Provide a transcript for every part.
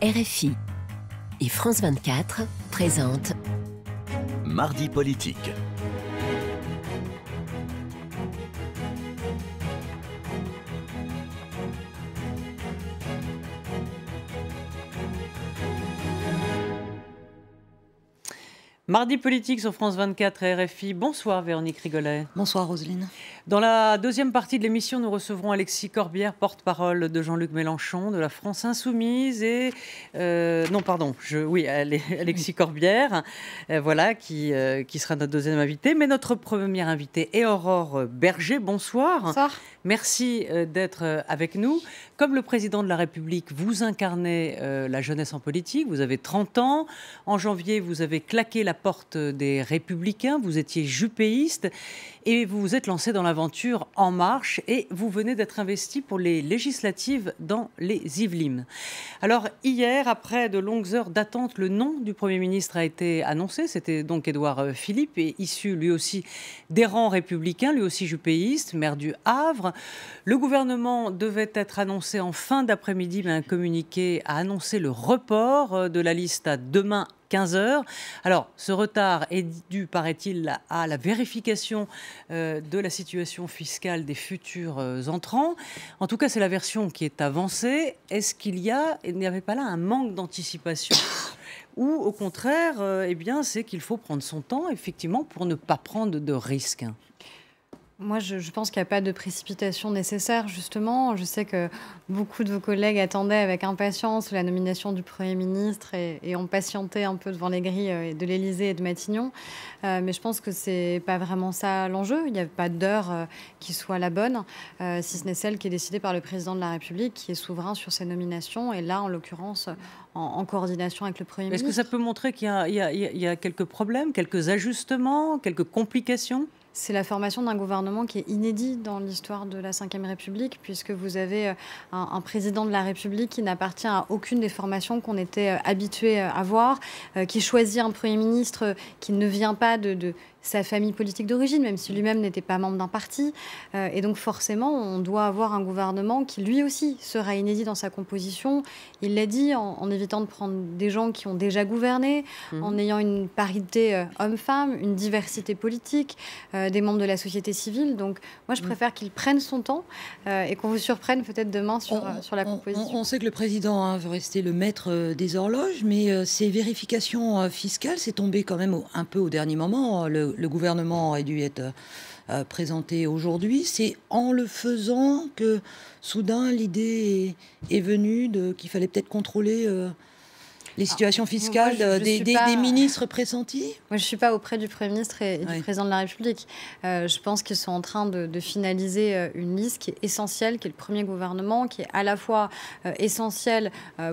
RFI et France 24 présentent Mardi politique. Mardi politique sur France 24 et RFI. Bonsoir Véronique Rigolet. Bonsoir Roselyne. Dans la deuxième partie de l'émission, nous recevrons Alexis Corbière, porte-parole de Jean-Luc Mélenchon, de la France Insoumise et... Alexis Corbière, qui sera notre deuxième invité. Mais notre premier invité est Aurore Berger. Bonsoir. Bonsoir. Merci d'être avec nous. Comme le président de la République, vous incarnez la jeunesse en politique. Vous avez 30 ans. En janvier, vous avez claqué la porte des Républicains. Vous étiez juppéiste et vous vous êtes lancé dans l'aventure En Marche et vous venez d'être investi pour les législatives dans les Yvelines. Alors hier, après de longues heures d'attente, le nom du Premier ministre a été annoncé. C'était donc Édouard Philippe, et issu lui aussi des rangs républicains, lui aussi juppéiste, maire du Havre. Le gouvernement devait être annoncé en fin d'après-midi, mais un communiqué a annoncé le report de la liste à demain 15h. Alors, ce retard est dû, paraît-il, à la vérification de la situation fiscale des futurs entrants. En tout cas, c'est la version qui est avancée. Est-ce qu'il n'y avait pas là un manque d'anticipation ou au contraire, c'est qu'il faut prendre son temps, effectivement, pour ne pas prendre de risques? Moi, je pense qu'il n'y a pas de précipitation nécessaire, justement. Je sais que beaucoup de vos collègues attendaient avec impatience la nomination du Premier ministre et ont patienté un peu devant les grilles de l'Élysée et de Matignon. Mais je pense que ce n'est pas vraiment ça l'enjeu. Il n'y a pas d'heure qui soit la bonne, si ce n'est celle qui est décidée par le président de la République, qui est souverain sur ces nominations. Et là, en l'occurrence, en coordination avec le Premier ministre. Est-ce que ça peut montrer qu'il y a quelques problèmes, quelques ajustements, quelques complications ? C'est la formation d'un gouvernement qui est inédit dans l'histoire de la Ve République, puisque vous avez un président de la République qui n'appartient à aucune des formations qu'on était habitué à voir, qui choisit un Premier ministre qui ne vient pas de sa famille politique d'origine, même si lui-même n'était pas membre d'un parti. Et donc forcément, on doit avoir un gouvernement qui lui aussi sera inédit dans sa composition. Il l'a dit, en évitant de prendre des gens qui ont déjà gouverné, en ayant une parité homme-femme, une diversité politique, des membres de la société civile. Donc moi, je préfère qu'il prenne son temps et qu'on vous surprenne peut-être demain sur la composition. On sait que le président veut rester le maître des horloges, mais ces vérifications fiscales, c'est tombé quand même un peu au dernier moment. Le gouvernement aurait dû être présenté aujourd'hui. C'est en le faisant que soudain l'idée est venue qu'il fallait peut-être contrôler les situations fiscales des ministres pressentis. Moi, je ne suis pas auprès du Premier ministre et du Président de la République. Je pense qu'ils sont en train de finaliser une liste qui est essentielle, qui est le premier gouvernement, qui est à la fois essentielle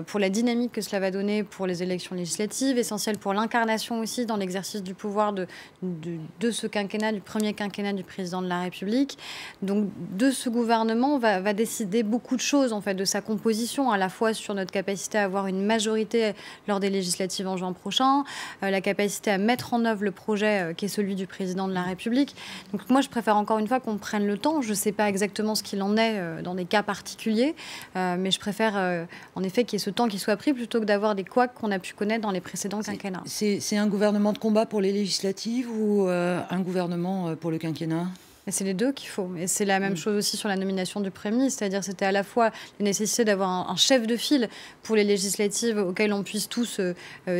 pour la dynamique que cela va donner pour les élections législatives, essentielle pour l'incarnation aussi dans l'exercice du pouvoir de ce quinquennat, du premier quinquennat du Président de la République. Donc, de ce gouvernement va décider beaucoup de choses, en fait, de sa composition, à la fois sur notre capacité à avoir une majorité lors des législatives en juin prochain, la capacité à mettre en œuvre le projet qui est celui du président de la République. Donc moi, je préfère encore une fois qu'on prenne le temps. Je ne sais pas exactement ce qu'il en est dans des cas particuliers, mais je préfère en effet qu'il y ait ce temps qui soit pris plutôt que d'avoir des couacs qu'on a pu connaître dans les précédents quinquennats. C'est un gouvernement de combat pour les législatives ou un gouvernement pour le quinquennat ? Et c'est les deux qu'il faut. Et c'est la même chose aussi sur la nomination du Premier ministre. C'est-à-dire c'était à la fois la nécessité d'avoir un chef de file pour les législatives auxquelles on puisse tous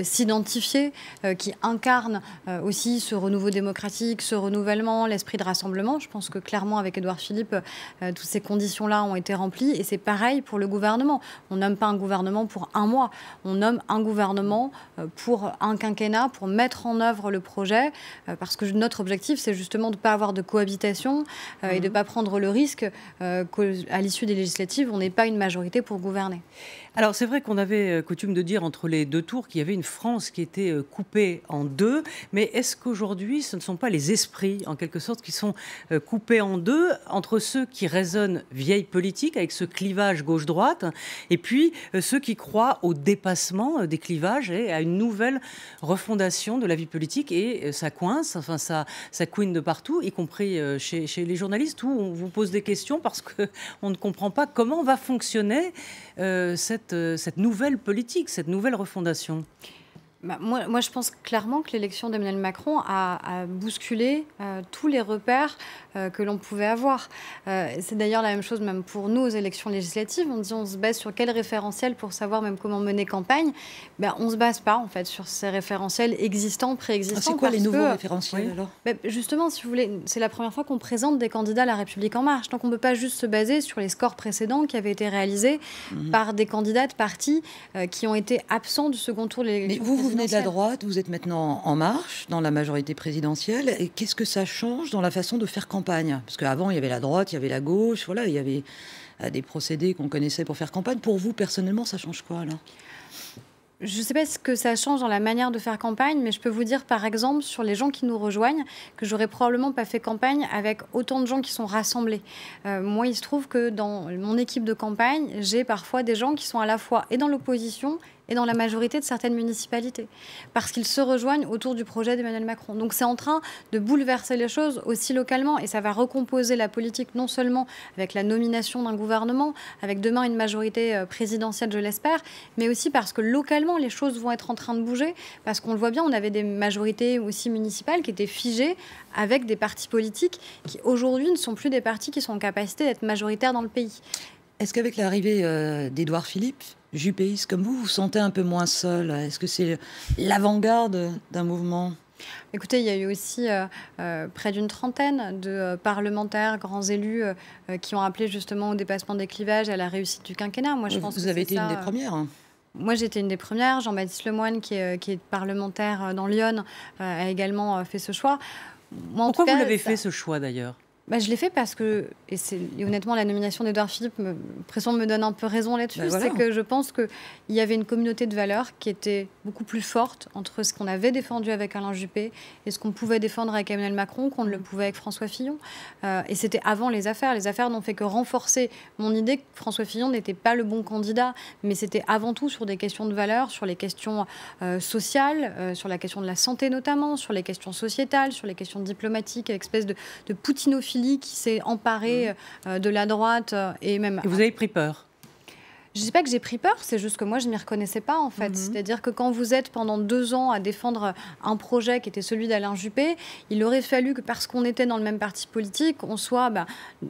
s'identifier, qui incarne aussi ce renouveau démocratique, ce renouvellement, l'esprit de rassemblement. Je pense que clairement, avec Édouard Philippe, toutes ces conditions-là ont été remplies. Et c'est pareil pour le gouvernement. On nomme pas un gouvernement pour un mois. On nomme un gouvernement pour un quinquennat, pour mettre en œuvre le projet. Parce que notre objectif, c'est justement de ne pas avoir de cohabitation et de ne pas prendre le risque qu'à l'issue des législatives, on n'ait pas une majorité pour gouverner. Alors c'est vrai qu'on avait coutume de dire entre les deux tours qu'il y avait une France qui était coupée en deux, mais est-ce qu'aujourd'hui ce ne sont pas les esprits en quelque sorte qui sont coupés en deux entre ceux qui raisonnent vieille politique avec ce clivage gauche-droite et puis ceux qui croient au dépassement des clivages et à une nouvelle refondation de la vie politique, et ça coince, enfin ça couine de partout, y compris chez chez les journalistes où on vous pose des questions parce qu'on ne comprend pas comment va fonctionner cette nouvelle politique, cette nouvelle refondation. Moi, je pense clairement que l'élection d'Emmanuel Macron a bousculé tous les repères que l'on pouvait avoir. C'est d'ailleurs la même chose même pour nous aux élections législatives. On dit on se base sur quel référentiel pour savoir même comment mener campagne. On ne se base pas en fait sur ces référentiels existants, préexistants. C'est quoi les nouveaux référentiels alors ? Justement, si vous voulez, c'est la première fois qu'on présente des candidats à La République En Marche. Donc on ne peut pas juste se baser sur les scores précédents qui avaient été réalisés par des candidats de partis qui ont été absents du second tour de l'élection. Vous venez de la droite, vous êtes maintenant en marche dans la majorité présidentielle. Et qu'est-ce que ça change dans la façon de faire campagne ? Parce qu'avant, il y avait la droite, il y avait la gauche, voilà, il y avait des procédés qu'on connaissait pour faire campagne. Pour vous, personnellement, ça change quoi, là ? Je ne sais pas ce que ça change dans la manière de faire campagne, mais je peux vous dire, par exemple, sur les gens qui nous rejoignent, que j'aurais probablement pas fait campagne avec autant de gens qui sont rassemblés. Moi, il se trouve que dans mon équipe de campagne, j'ai parfois des gens qui sont à la fois et dans l'opposition et dans la majorité de certaines municipalités, parce qu'ils se rejoignent autour du projet d'Emmanuel Macron. Donc c'est en train de bouleverser les choses aussi localement, et ça va recomposer la politique non seulement avec la nomination d'un gouvernement, avec demain une majorité présidentielle, je l'espère, mais aussi parce que localement, les choses vont être en train de bouger, parce qu'on le voit bien, on avait des majorités aussi municipales qui étaient figées avec des partis politiques qui aujourd'hui ne sont plus des partis qui sont en capacité d'être majoritaires dans le pays. Est-ce qu'avec l'arrivée d'Édouard Philippe, jupéiste comme vous sentez un peu moins seul ? Est-ce que c'est l'avant-garde d'un mouvement ? Écoutez, il y a eu aussi près d'une trentaine de parlementaires, grands élus qui ont appelé justement au dépassement des clivages et à la réussite du quinquennat. Moi, je pense vous avez été une des premières. Moi, j'étais une des premières. Jean-Baptiste Lemoyne, qui est parlementaire dans l'Yonne, a également fait ce choix. Moi, pourquoi vous l'avez fait, ce choix, d'ailleurs ? Je l'ai fait parce que, et honnêtement, la nomination d'Édouard Philippe, l'impression me donne un peu raison là-dessus, voilà. C'est que je pense qu'il y avait une communauté de valeurs qui était beaucoup plus forte entre ce qu'on avait défendu avec Alain Juppé et ce qu'on pouvait défendre avec Emmanuel Macron, qu'on ne le pouvait avec François Fillon. Et c'était avant les affaires. Les affaires n'ont fait que renforcer mon idée que François Fillon n'était pas le bon candidat, mais c'était avant tout sur des questions de valeurs, sur les questions sociales, sur la question de la santé notamment, sur les questions sociétales, sur les questions diplomatiques, espèce de poutinophilie qui s'est emparé de la droite et même... Et vous avez pris peur ? Je ne dis pas que j'ai pris peur, c'est juste que moi, je ne m'y reconnaissais pas, en fait. C'est-à-dire que quand vous êtes pendant 2 ans à défendre un projet qui était celui d'Alain Juppé, il aurait fallu que, parce qu'on était dans le même parti politique, on soit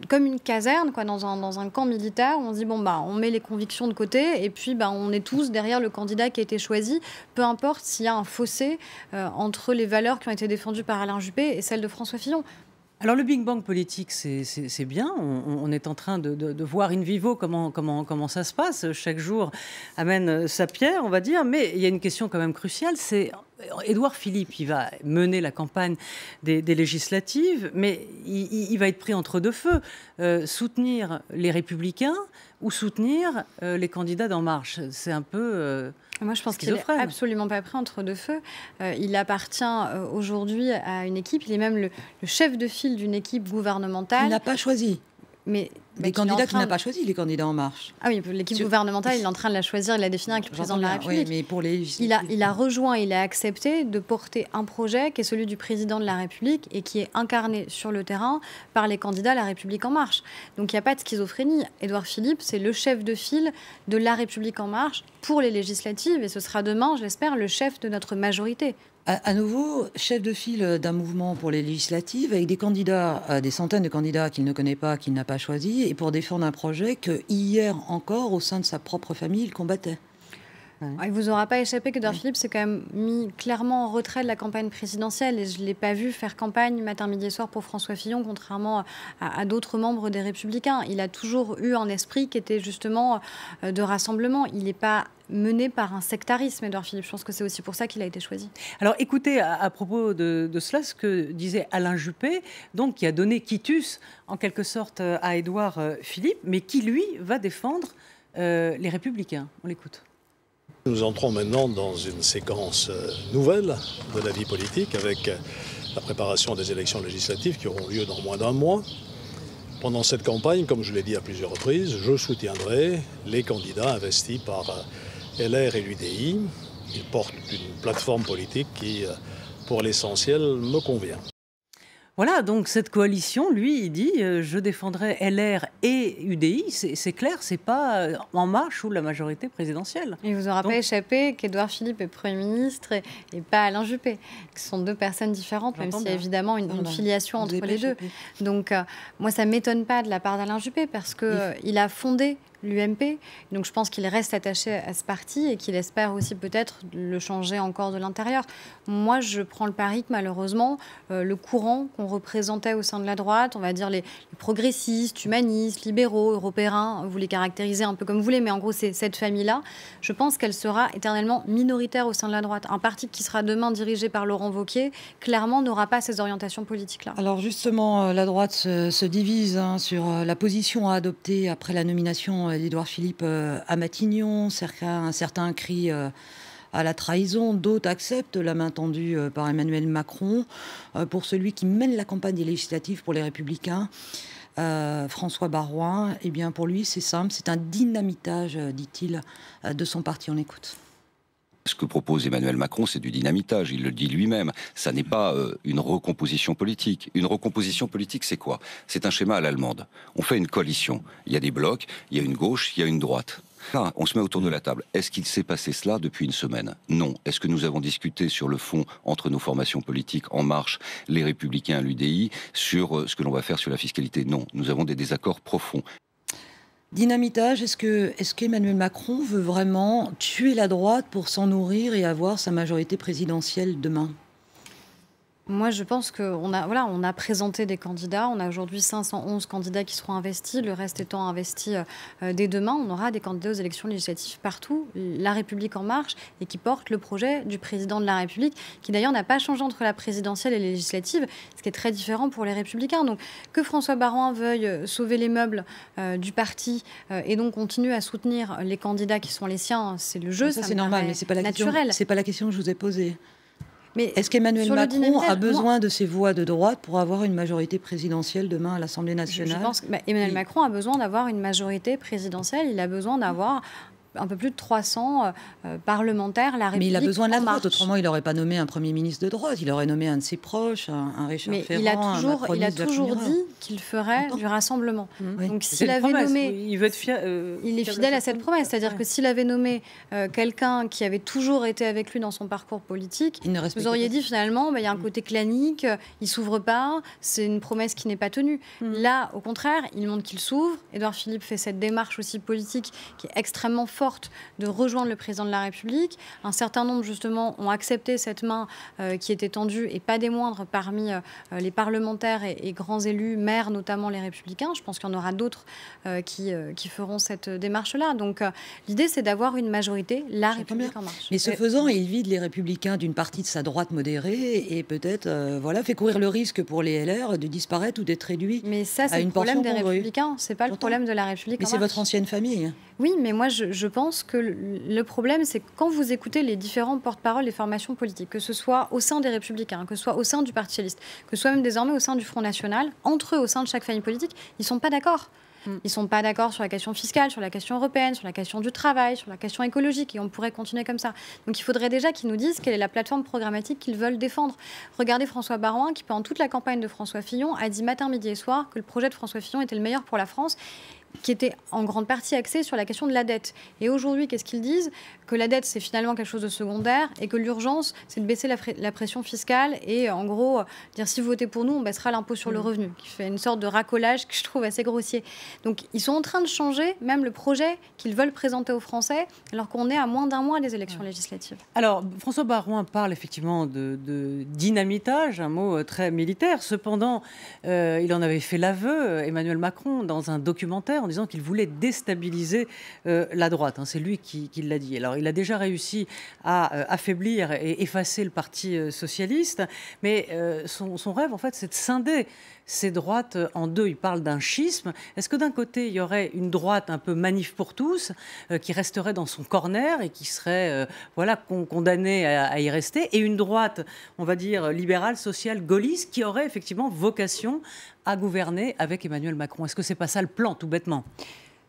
comme une caserne, quoi, dans un camp militaire, où on se dit, on met les convictions de côté, et puis on est tous derrière le candidat qui a été choisi, peu importe s'il y a un fossé entre les valeurs qui ont été défendues par Alain Juppé et celles de François Fillon. Alors le Big Bang politique, c'est bien. On est en train de voir in vivo comment ça se passe. Chaque jour amène sa pierre, on va dire. Mais il y a une question quand même cruciale, c'est Édouard Philippe, il va mener la campagne des législatives, mais il va être pris entre deux feux. Soutenir les Républicains ou soutenir les candidats d'En Marche. C'est un peu... Moi, je pense qu'il n'est absolument pas pris entre deux feux. Il appartient aujourd'hui à une équipe. Il est même le chef de file d'une équipe gouvernementale. Il n'a pas choisi. Mais des candidats qu'il n'a pas choisi, les candidats En Marche. Ah oui, l'équipe gouvernementale, il est en train de la choisir, il la définir avec le président de la République. Oui, mais pour les... il a rejoint, il a accepté de porter un projet qui est celui du président de la République et qui est incarné sur le terrain par les candidats à la République En Marche. Donc il n'y a pas de schizophrénie. Édouard Philippe, c'est le chef de file de la République En Marche pour les législatives et ce sera demain, je l'espère, le chef de notre majorité. À nouveau, chef de file d'un mouvement pour les législatives, avec des candidats, des centaines de candidats qu'il ne connaît pas, qu'il n'a pas choisi, et pour défendre un projet que hier encore, au sein de sa propre famille, il combattait. Il ne vous aura pas échappé qu'Édouard Philippe s'est quand même mis clairement en retrait de la campagne présidentielle et je ne l'ai pas vu faire campagne matin, midi et soir pour François Fillon, contrairement à d'autres membres des Républicains. Il a toujours eu un esprit qui était justement de rassemblement. Il n'est pas mené par un sectarisme, Édouard Philippe. Je pense que c'est aussi pour ça qu'il a été choisi. Alors écoutez, à propos de cela, ce que disait Alain Juppé, donc, qui a donné quitus en quelque sorte à Édouard Philippe, mais qui lui va défendre les Républicains. On l'écoute. Nous entrons maintenant dans une séquence nouvelle de la vie politique avec la préparation des élections législatives qui auront lieu dans moins d'1 mois. Pendant cette campagne, comme je l'ai dit à plusieurs reprises, je soutiendrai les candidats investis par LR et l'UDI. Ils portent une plateforme politique qui, pour l'essentiel, me convient. Voilà, donc cette coalition, lui, il dit je défendrai LR et UDI. C'est clair, c'est pas En Marche ou la majorité présidentielle. Il vous aura pas échappé qu'Édouard Philippe est Premier ministre et pas Alain Juppé. Ce sont deux personnes différentes, même s'il y a évidemment une filiation entre les deux. Donc moi, ça m'étonne pas de la part d'Alain Juppé parce qu'il a fondé l'UMP. Donc je pense qu'il reste attaché à ce parti et qu'il espère aussi peut-être le changer encore de l'intérieur. Moi, je prends le pari que malheureusement, le courant qu'on représentait au sein de la droite, on va dire les progressistes, humanistes, libéraux, européens, vous les caractérisez un peu comme vous voulez, mais en gros, c'est cette famille-là. Je pense qu'elle sera éternellement minoritaire au sein de la droite. Un parti qui sera demain dirigé par Laurent Wauquiez, clairement, n'aura pas ces orientations politiques-là. Alors justement, la droite se divise sur la position à adopter après la nomination d'Édouard Philippe à Matignon. Certains crient à la trahison, d'autres acceptent la main tendue par Emmanuel Macron. Pour celui qui mène la campagne des législatives pour les Républicains, François Baroin, eh bien pour lui c'est simple, c'est un dynamitage, dit-il, de son parti. On écoute. Ce que propose Emmanuel Macron, c'est du dynamitage, il le dit lui-même. Ça n'est pas une recomposition politique. Une recomposition politique, c'est quoi? C'est un schéma à l'allemande. On fait une coalition. Il y a des blocs, il y a une gauche, il y a une droite. Là, on se met autour de la table. Est-ce qu'il s'est passé cela depuis une semaine? Non. Est-ce que nous avons discuté sur le fond entre nos formations politiques En Marche, les Républicains, l'UDI, sur ce que l'on va faire sur la fiscalité? Non. Nous avons des désaccords profonds. Dynamitage, est-ce qu'Emmanuel Macron veut vraiment tuer la droite pour s'en nourrir et avoir sa majorité présidentielle demain? Moi, je pense qu'on a présenté des candidats. On a aujourd'hui 511 candidats qui seront investis, le reste étant investi dès demain. On aura des candidats aux élections législatives partout, La République En Marche, et qui portent le projet du président de la République, qui d'ailleurs n'a pas changé entre la présidentielle et les législatives, ce qui est très différent pour les Républicains. Donc, que François Baroin veuille sauver les meubles du parti et donc continue à soutenir les candidats qui sont les siens, c'est le jeu. Ça c'est normal, mais c'est pas la question que je vous ai posée. Mais est-ce qu'Emmanuel Macron a besoin de ces voix de droite pour avoir une majorité présidentielle demain à l'Assemblée nationale? Je pense qu'Emmanuel Macron a besoin d'avoir une majorité présidentielle. Il a besoin d'avoir un peu plus de 300 parlementaires, la République. Mais il a besoin de la droite, autrement il n'aurait pas nommé un Premier ministre de droite, il aurait nommé un de ses proches, un Richard Ferrand, il a toujours dit qu'il ferait du rassemblement. Donc s'il avait nommé... Il est fidèle à cette promesse, c'est-à-dire que s'il avait nommé quelqu'un qui avait toujours été avec lui dans son parcours politique, vous auriez dit finalement, il y a un côté clanique, il ne s'ouvre pas, c'est une promesse qui n'est pas tenue. Là, au contraire, il montre qu'il s'ouvre. Édouard Philippe fait cette démarche aussi politique qui est extrêmement forte de rejoindre le président de la République. Un certain nombre, justement, ont accepté cette main qui était tendue, et pas des moindres parmi les parlementaires et grands élus, maires, notamment les Républicains. Je pense qu'il y en aura d'autres qui feront cette démarche-là. Donc, l'idée, c'est d'avoir une majorité, la République En Marche. Mais ce faisant, il vide les Républicains d'une partie de sa droite modérée et peut-être fait courir le risque pour les LR de disparaître ou d'être réduit. Mais ça, c'est le problème des Républicains, c'est pas le problème de la République En Marche. Mais c'est votre ancienne famille. Oui, mais moi, je pense que le problème, c'est que quand vous écoutez les différents porte-parole des formations politiques, que ce soit au sein des Républicains, que ce soit au sein du Parti socialiste, que ce soit même désormais au sein du Front National, entre eux, au sein de chaque famille politique, ils ne sont pas d'accord. Ils ne sont pas d'accord sur la question fiscale, sur la question européenne, sur la question du travail, sur la question écologique, et on pourrait continuer comme ça. Donc il faudrait déjà qu'ils nous disent quelle est la plateforme programmatique qu'ils veulent défendre. Regardez François Baroin, qui pendant toute la campagne de François Fillon a dit matin, midi et soir que le projet de François Fillon était le meilleur pour la France, qui était en grande partie axé sur la question de la dette. Et aujourd'hui, qu'est-ce qu'ils disent? Que la dette, c'est finalement quelque chose de secondaire et que l'urgence, c'est de baisser la pression fiscale et en gros, dire si vous votez pour nous, on baissera l'impôt sur le revenu, qui fait une sorte de racolage que je trouve assez grossier. Donc, ils sont en train de changer même le projet qu'ils veulent présenter aux Français alors qu'on est à moins d'un mois des élections législatives. Alors, François Baroin parle effectivement de dynamitage, un mot très militaire. Cependant, il en avait fait l'aveu, Emmanuel Macron, dans un documentaire, en disant qu'il voulait déstabiliser la droite. C'est lui qui l'a dit. Alors, il a déjà réussi à affaiblir et effacer le Parti socialiste, mais son rêve, en fait, c'est de scinder ces droites en deux. Il parle d'un schisme. Est-ce que d'un côté, il y aurait une droite un peu manif pour tous, qui resterait dans son corner et qui serait condamnée à y rester, et une droite, on va dire, libérale, sociale, gaulliste, qui aurait effectivement vocation à gouverner avec Emmanuel Macron? Est-ce que c'est pas ça le plan, tout bêtement?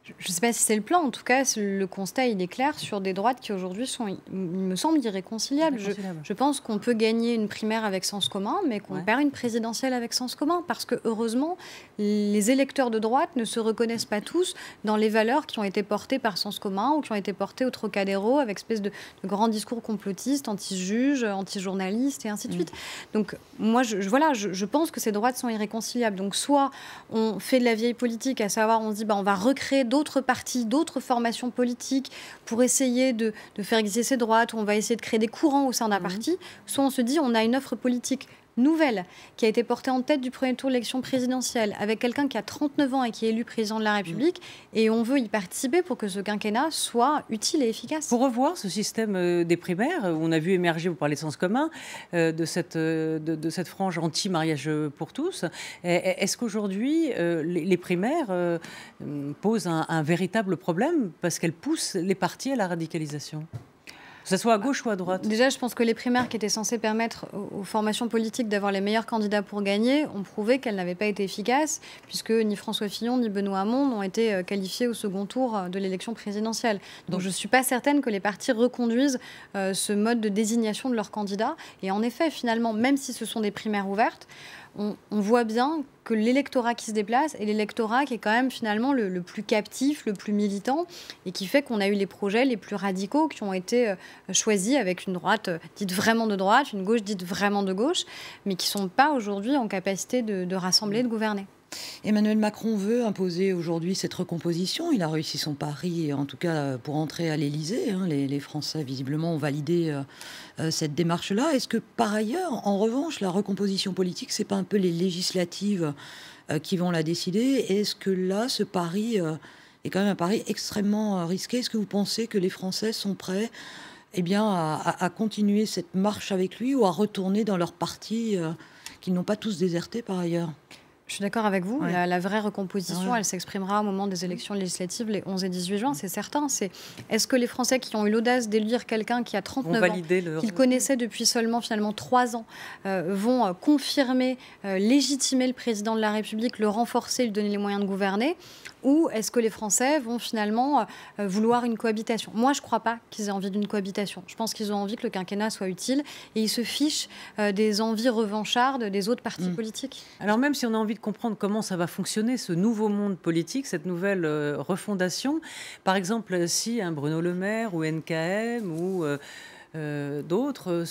Je ne sais pas si c'est le plan. En tout cas, le constat, il est clair sur des droites qui aujourd'hui sont, il me semble, irréconciliables. Je pense qu'on peut gagner une primaire avec sens commun, mais qu'on perd une présidentielle avec sens commun. Parce que, heureusement, les électeurs de droite ne se reconnaissent pas tous dans les valeurs qui ont été portées par sens commun ou qui ont été portées au Trocadéro avec espèce de grands discours complotistes, anti-juges, anti-journalistes et ainsi de suite. Donc, moi, je pense que ces droites sont irréconciliables. Donc, soit on fait de la vieille politique, à savoir, on se dit, on va recréer d'autres partis, d'autres formations politiques pour essayer de faire exister ces droites, où on va essayer de créer des courants au sein d'un parti, soit on se dit on a une offre politique nouvelle qui a été portée en tête du premier tour de l'élection présidentielle avec quelqu'un qui a 39 ans et qui est élu président de la République et on veut y participer pour que ce quinquennat soit utile et efficace. Pour revoir ce système des primaires, où on a vu émerger, vous parlez de sens commun, de cette frange anti-mariage pour tous, est-ce qu'aujourd'hui les primaires posent un véritable problème parce qu'elles poussent les partis à la radicalisation ? Que ce soit à gauche ou à droite. Déjà, je pense que les primaires qui étaient censées permettre aux formations politiques d'avoir les meilleurs candidats pour gagner ont prouvé qu'elles n'avaient pas été efficaces, puisque ni François Fillon ni Benoît Hamon n'ont été qualifiés au second tour de l'élection présidentielle. Donc je ne suis pas certaine que les partis reconduisent ce mode de désignation de leurs candidats. Et en effet, finalement, même si ce sont des primaires ouvertes, on voit bien que l'électorat qui se déplace est l'électorat qui est quand même finalement le plus captif, le plus militant, et qui fait qu'on a eu les projets les plus radicaux qui ont été choisis avec une droite dite vraiment de droite, une gauche dite vraiment de gauche, mais qui ne sont pas aujourd'hui en capacité de rassembler, de gouverner. Emmanuel Macron veut imposer aujourd'hui cette recomposition. Il a réussi son pari, en tout cas pour entrer à l'Élysée. Les Français, visiblement, ont validé cette démarche-là. Est-ce que, par ailleurs, en revanche, la recomposition politique, c'est pas un peu les législatives qui vont la décider? Est-ce que là, ce pari est quand même un pari extrêmement risqué? Est-ce que vous pensez que les Français sont prêts à continuer cette marche avec lui ou à retourner dans leur parti qu'ils n'ont pas tous déserté par ailleurs? Je suis d'accord avec vous. La vraie recomposition, elle s'exprimera au moment des élections législatives les 11 et 18 juin, c'est certain. Est-ce que les Français qui ont eu l'audace d'élire quelqu'un qui a 39 ans, qu'ils connaissaient depuis seulement finalement 3 ans, vont confirmer, légitimer le président de la République, le renforcer, lui donner les moyens de gouverner? Ou est-ce que les Français vont finalement vouloir une cohabitation? Moi, je ne crois pas qu'ils aient envie d'une cohabitation. Je pense qu'ils ont envie que le quinquennat soit utile et ils se fichent des envies revanchardes des autres partis politiques. Alors même si on a envie de comprendre comment ça va fonctionner, ce nouveau monde politique, cette nouvelle refondation, par exemple, si Bruno Le Maire ou NKM ou d'autres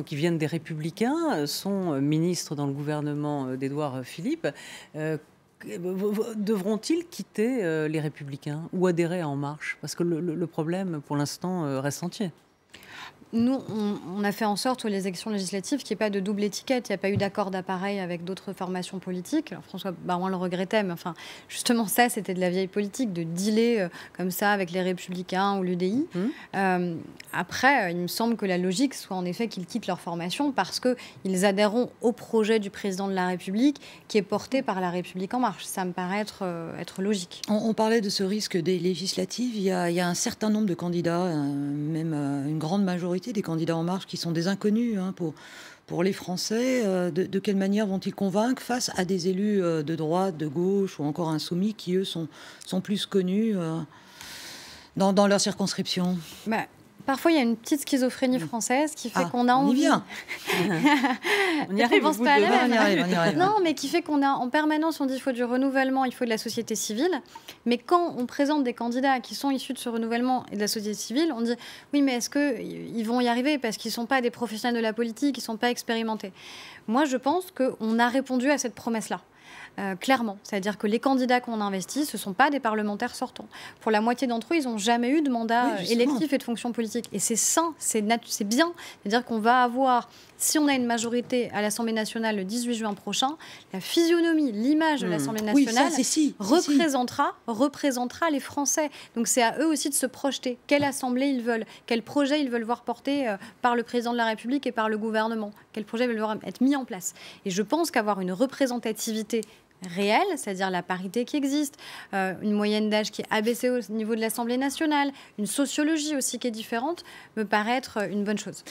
qui viennent des Républicains, sont ministres dans le gouvernement d'Édouard Philippe, devront-ils quitter les Républicains ou adhérer à En Marche? Parce que le problème, pour l'instant, reste entier. Nous, on a fait en sorte aux élections législatives qu'il n'y ait pas de double étiquette. Il n'y a pas eu d'accord d'appareil avec d'autres formations politiques. Alors, François Baroin le regrettait, mais enfin, justement, ça, c'était de la vieille politique, de dealer comme ça avec les Républicains ou l'UDI. Après, il me semble que la logique soit en effet qu'ils quittent leur formation parce qu'ils adhéreront au projet du président de la République qui est porté par La République En Marche. Ça me paraît être logique. On parlait de ce risque des législatives. Il y a un certain nombre de candidats, même une grande majorité des candidats En Marche qui sont des inconnus pour les Français. De quelle manière vont-ils convaincre face à des élus de droite, de gauche ou encore insoumis qui, eux, sont plus connus dans leur circonscription? Parfois, il y a une petite schizophrénie française qui fait qu'on a envie... On y vient. On y arrive. On y arrive. Non, mais qui fait qu'on a en permanence, on dit qu'il faut du renouvellement, il faut de la société civile. Mais quand on présente des candidats qui sont issus de ce renouvellement et de la société civile, on dit oui, mais est-ce qu'ils vont y arriver parce qu'ils ne sont pas des professionnels de la politique, ils ne sont pas expérimentés. Moi, je pense qu'on a répondu à cette promesse-là. Clairement. C'est-à-dire que les candidats qu'on a investis, ce ne sont pas des parlementaires sortants. Pour la moitié d'entre eux, ils n'ont jamais eu de mandat électif et de fonction politique. Et c'est sain, c'est bien. C'est-à-dire qu'on va avoir, si on a une majorité à l'Assemblée nationale le 18 juin prochain, la physionomie, l'image de l'Assemblée nationale représentera les Français. Donc c'est à eux aussi de se projeter. Quelle assemblée ils veulent, quel projet ils veulent voir porté par le président de la République et par le gouvernement, quel projet ils veulent voir être mis en place. Et je pense qu'avoir une représentativité réelle, c'est-à-dire la parité qui existe, une moyenne d'âge qui est abaissée au niveau de l'Assemblée nationale, une sociologie aussi qui est différente, me paraît être une bonne chose.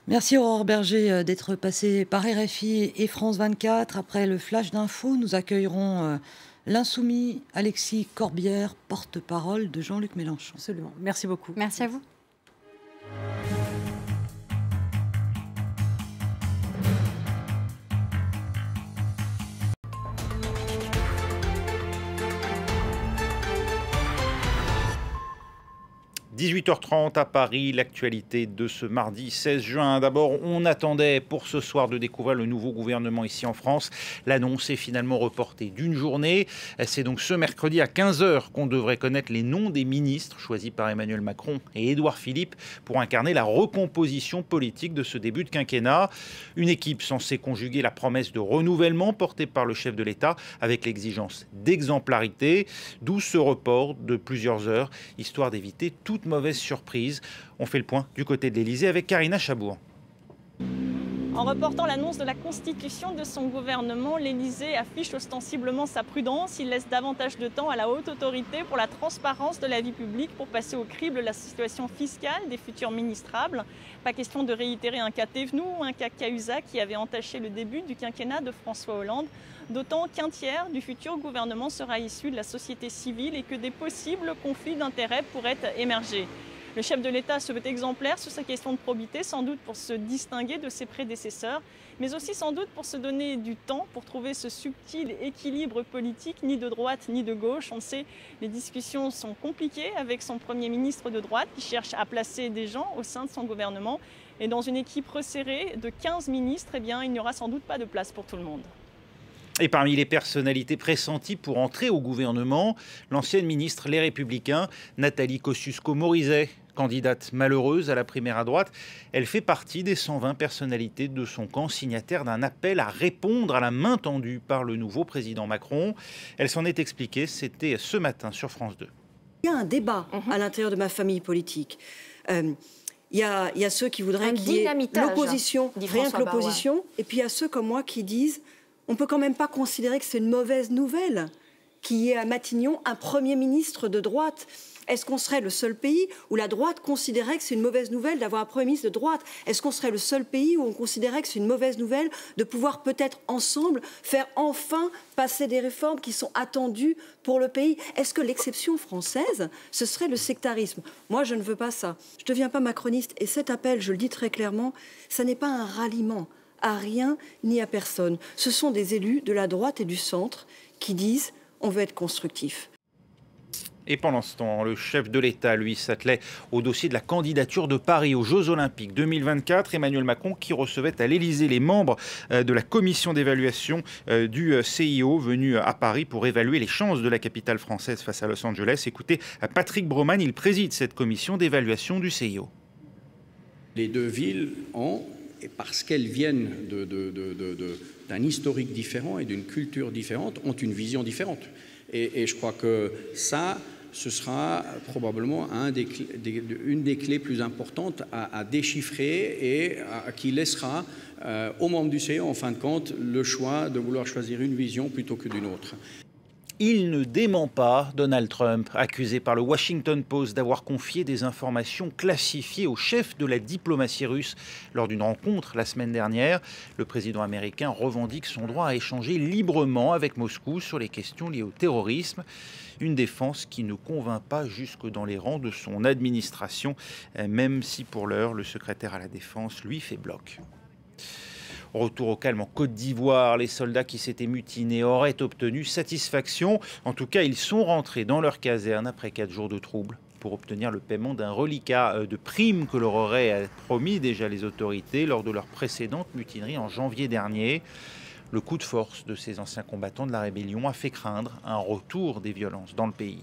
Merci Aurore Berger d'être passée par RFI et France 24. Après le flash d'infos, nous accueillerons l'insoumis Alexis Corbière, porte-parole de Jean-Luc Mélenchon. Absolument. Merci beaucoup. Merci à vous. – 18h30 à Paris, l'actualité de ce mardi 16 juin. D'abord, on attendait pour ce soir de découvrir le nouveau gouvernement ici en France. L'annonce est finalement reportée d'une journée. C'est donc ce mercredi à 15h qu'on devrait connaître les noms des ministres choisis par Emmanuel Macron et Édouard Philippe pour incarner la recomposition politique de ce début de quinquennat. Une équipe censée conjuguer la promesse de renouvellement portée par le chef de l'État avec l'exigence d'exemplarité, d'où ce report de plusieurs heures, histoire d'éviter toute mauvaise surprise. On fait le point du côté de l'Élysée avec Karina Chabour. En reportant l'annonce de la constitution de son gouvernement, l'Élysée affiche ostensiblement sa prudence. Il laisse davantage de temps à la haute autorité pour la transparence de la vie publique, pour passer au crible la situation fiscale des futurs ministrables. Pas question de réitérer un cas Thévenoud ou un cas Cahuzac qui avait entaché le début du quinquennat de François Hollande. D'autant qu'un tiers du futur gouvernement sera issu de la société civile et que des possibles conflits d'intérêts pourraient émerger. Le chef de l'État se veut exemplaire sur sa question de probité, sans doute pour se distinguer de ses prédécesseurs, mais aussi sans doute pour se donner du temps pour trouver ce subtil équilibre politique, ni de droite ni de gauche. On le sait, les discussions sont compliquées avec son Premier ministre de droite qui cherche à placer des gens au sein de son gouvernement. Et dans une équipe resserrée de 15 ministres, eh bien, il n'y aura sans doute pas de place pour tout le monde. Et parmi les personnalités pressenties pour entrer au gouvernement, l'ancienne ministre Les Républicains, Nathalie Kosciusko-Morizet, candidate malheureuse à la primaire à droite. Elle fait partie des 120 personnalités de son camp, signataires d'un appel à répondre à la main tendue par le nouveau président Macron. Elle s'en est expliquée, c'était ce matin sur France 2. Il y a un débat à l'intérieur de ma famille politique. Il y a ceux qui voudraient qu'il y ait l'opposition, rien que l'opposition, et puis il y a ceux comme moi qui disent on ne peut quand même pas considérer que c'est une mauvaise nouvelle qu'il y ait à Matignon un Premier ministre de droite. Est-ce qu'on serait le seul pays où la droite considérait que c'est une mauvaise nouvelle d'avoir un Premier ministre de droite? Est-ce qu'on serait le seul pays où on considérait que c'est une mauvaise nouvelle de pouvoir peut-être ensemble faire enfin passer des réformes qui sont attendues pour le pays? Est-ce que l'exception française, ce serait le sectarisme? Moi, je ne veux pas ça. Je ne deviens pas macroniste. Et cet appel, je le dis très clairement, ça n'est pas un ralliement à rien ni à personne. Ce sont des élus de la droite et du centre qui disent on veut être constructif. Et pendant ce temps, le chef de l'État, lui, s'attelait au dossier de la candidature de Paris aux Jeux Olympiques 2024. Emmanuel Macron qui recevait à l'Élysée les membres de la commission d'évaluation du CIO venus à Paris pour évaluer les chances de la capitale française face à Los Angeles. Écoutez, Patrick Broman, il préside cette commission d'évaluation du CIO. Les deux villes ont, et parce qu'elles viennent d'un historique différent et d'une culture différente, ont une vision différente. Et je crois que ça, ce sera probablement une des clés plus importantes à déchiffrer et qui laissera aux membres du CIO, en fin de compte, le choix de vouloir choisir une vision plutôt que d'une autre. Il ne dément pas Donald Trump, accusé par le Washington Post d'avoir confié des informations classifiées au chef de la diplomatie russe lors d'une rencontre la semaine dernière. Le président américain revendique son droit à échanger librement avec Moscou sur les questions liées au terrorisme. Une défense qui ne convainc pas jusque dans les rangs de son administration, même si pour l'heure, le secrétaire à la Défense lui fait bloc. Retour au calme en Côte d'Ivoire, les soldats qui s'étaient mutinés auraient obtenu satisfaction. En tout cas, ils sont rentrés dans leur caserne après 4 jours de troubles pour obtenir le paiement d'un reliquat de primes que leur auraient promis déjà les autorités lors de leur précédente mutinerie en janvier dernier. Le coup de force de ces anciens combattants de la rébellion a fait craindre un retour des violences dans le pays.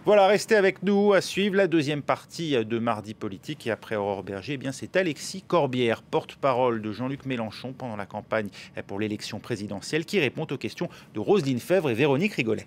Voilà, restez avec nous à suivre la deuxième partie de Mardi Politique. Et après Aurore Berger, eh bien c'est Alexis Corbière, porte-parole de Jean-Luc Mélenchon pendant la campagne pour l'élection présidentielle, qui répond aux questions de Roselyne Febvre et Véronique Rigolet.